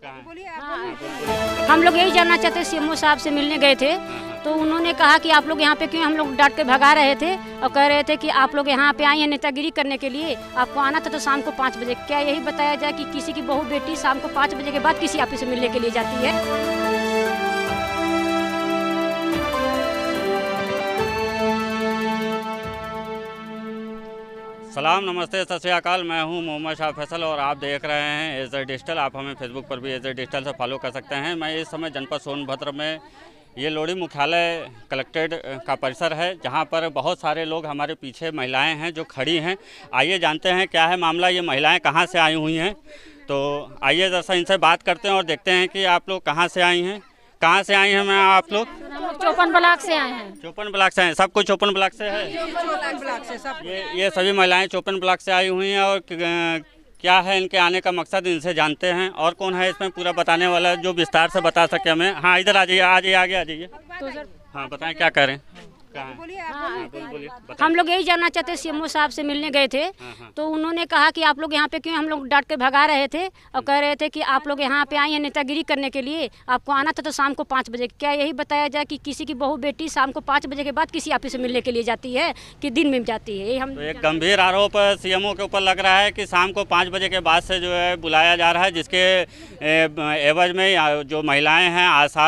हम लोग यही जानना चाहते सीएमओ साहब से मिलने गए थे, तो उन्होंने कहा कि आप लोग यहाँ पे क्यों, हम लोग डांट के भगा रहे थे और कह रहे थे कि आप लोग यहाँ पे आई हैं नेतागिरी करने के लिए, आपको आना था तो शाम को 5 बजे। क्या यही बताया जाए कि किसी की बहू बेटी शाम को 5 बजे के बाद किसी ऑफिस से मिलने के लिए जाती है? सलाम, नमस्ते, सत श्री अकाल। मैं हूं मोहम्मद शाह फैसल और आप देख रहे हैं एज डिजिटल। आप हमें फेसबुक पर भी एज डिजिटल से फॉलो कर सकते हैं। मैं इस समय जनपद सोनभद्र में ये लोहड़ी मुख्यालय कलेक्ट्रेट का परिसर है, जहां पर बहुत सारे लोग, हमारे पीछे महिलाएं हैं जो खड़ी हैं। आइए जानते हैं क्या है मामला, ये महिलाएं कहां से आई हुई हैं। तो आइए जरा इनसे बात करते हैं और देखते हैं कि आप लोग कहाँ से आई हैं। कहाँ से आई हैं मैं आप लोग? चौपन ब्लॉक से आए हैं। चौपन ब्लॉक से हैं, सब कुछ चौपन ब्लॉक से है। ये सभी महिलाएं चौपन ब्लॉक से आई हुई हैं। और क्या है इनके आने का मकसद, इनसे जानते हैं। और कौन है इसमें पूरा बताने वाला जो विस्तार से बता सके हमें? हाँ, इधर आ जाइए, आगे आ जाइए। तो सर हाँ, बताएं क्या कह रहे हैं। हम लोग यही जानना चाहते सीएमओ साहब से मिलने गए थे, तो उन्होंने कहा कि आप लोग यहाँ पे क्यों, हम लोग डांट के भगा रहे थे और कह रहे थे कि आप लोग यहाँ पे आई हैं नेतागिरी करने के लिए, आपको आना था तो शाम को 5 बजे। क्या यही बताया जाए कि किसी की बहू बेटी शाम को 5 बजे के बाद किसी ऑफिस से मिलने के लिए जाती है कि दिन में जाती है? हम तो एक गंभीर आरोप सीएमओ के ऊपर लग रहा है कि शाम को 5 बजे के बाद से जो है बुलाया जा रहा है, जिसके एवज में जो महिलाएं हैं आशा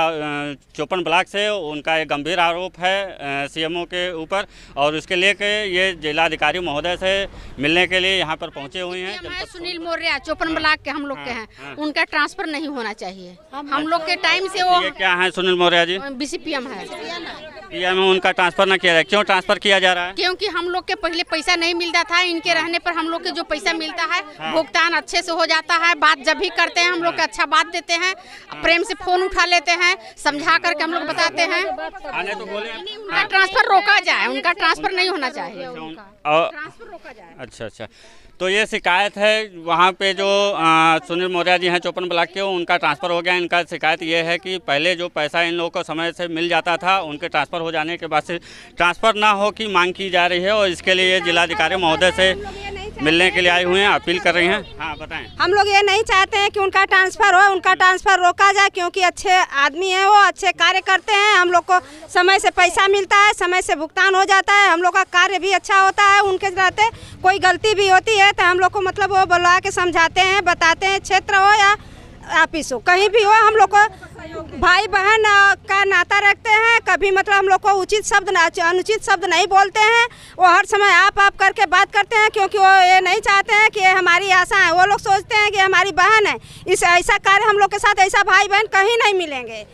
चौपन ब्लॉक से, उनका एक गंभीर आरोप है सीएमओ के ऊपर। और उसके लिए कि ये जिलाधिकारी महोदय से मिलने के लिए यहाँ पर पहुँचे हुए हैं। सुनील मौर्य चौपन ब्लॉक के हम लोग के हैं, उनका ट्रांसफर नहीं होना चाहिए। हम लोग के टाइम से वो क्या है सुनील मौर्य जी? बीसीपीएम है। पीएम में उनका ट्रांसफर ना किया जाए, क्यों ट्रांसफर किया जा रहा है? क्योंकि हम लोग के पहले पैसा नहीं मिलता था, इनके रहने पर हम लोग के जो पैसा मिलता है भुगतान अच्छे से हो जाता है। बात जब भी करते हैं हम लोग के अच्छा बात देते हैं, प्रेम से फोन उठा लेते हैं, समझा करके हम लोग बताते हैं। आने तो बोले उनका ट्रांसफर रोका जाए, उनका ट्रांसफर नहीं होना चाहिए, ट्रांसफर रोका जाए। अच्छा, तो ये शिकायत है वहाँ पे जो सुनील मौर्य जी हैं चौपन ब्लॉक के, उनका ट्रांसफ़र हो गया। इनका शिकायत ये है कि पहले जो पैसा इन लोगों को समय से मिल जाता था, उनके ट्रांसफ़र हो जाने के बाद से ट्रांसफ़र ना हो की मांग की जा रही है। और इसके लिए जिलाधिकारी महोदय से मिलने के लिए आई हुए हैं, अपील कर रही हैं। हाँ, बताएं। हम लोग ये नहीं चाहते हैं कि उनका ट्रांसफ़र हो, उनका ट्रांसफ़र रोका जाए, क्योंकि अच्छे आदमी हैं, वो अच्छे कार्य करते हैं। हम लोग को समय से पैसा मिलता है, समय से भुगतान हो जाता है, हम लोग का कार्य भी अच्छा होता है। उनके रहते कोई गलती भी होती है तो हम लोग को मतलब वो बुला के समझाते हैं, बताते हैं। क्षेत्र हो या ऑफिस हो, कहीं भी हो, हम लोग को भाई बहन का नाता रखते हैं। कभी मतलब हम लोग को उचित शब्द अनुचित शब्द नहीं बोलते हैं। वो हर समय आप करके बात करते हैं, क्योंकि वो ये नहीं चाहते हैं कि हमारी आशा है। वो लोग सोचते हैं कि हमारी बहन है, इस ऐसा कार्य हम लोग के साथ ऐसा भाई बहन कहीं नहीं मिलेंगे।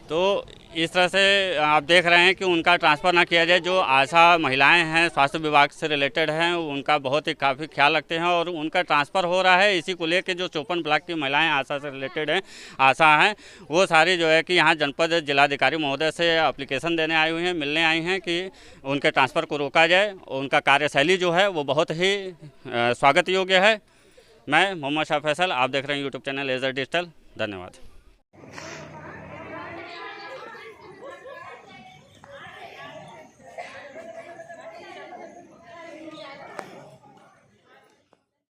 तो इस तरह से आप देख रहे हैं कि उनका ट्रांसफ़र ना किया जाए। जो आशा महिलाएं हैं, स्वास्थ्य विभाग से रिलेटेड हैं, उनका बहुत ही काफ़ी ख्याल रखते हैं और उनका ट्रांसफ़र हो रहा है। इसी को लेकर जो चौपन ब्लॉक की महिलाएं आशा से रिलेटेड हैं, आशा हैं, वो सारी जो है कि यहाँ जनपद जिलाधिकारी महोदय से एप्लीकेशन देने आई हुई हैं, मिलने आई हैं कि उनके ट्रांसफ़र को रोका जाए। उनका कार्यशैली जो है वो बहुत ही स्वागत योग्य है। मैं मोहम्मद शाह फैसल, आप देख रहे हैं यूट्यूब चैनल एज डिजिटल। धन्यवाद।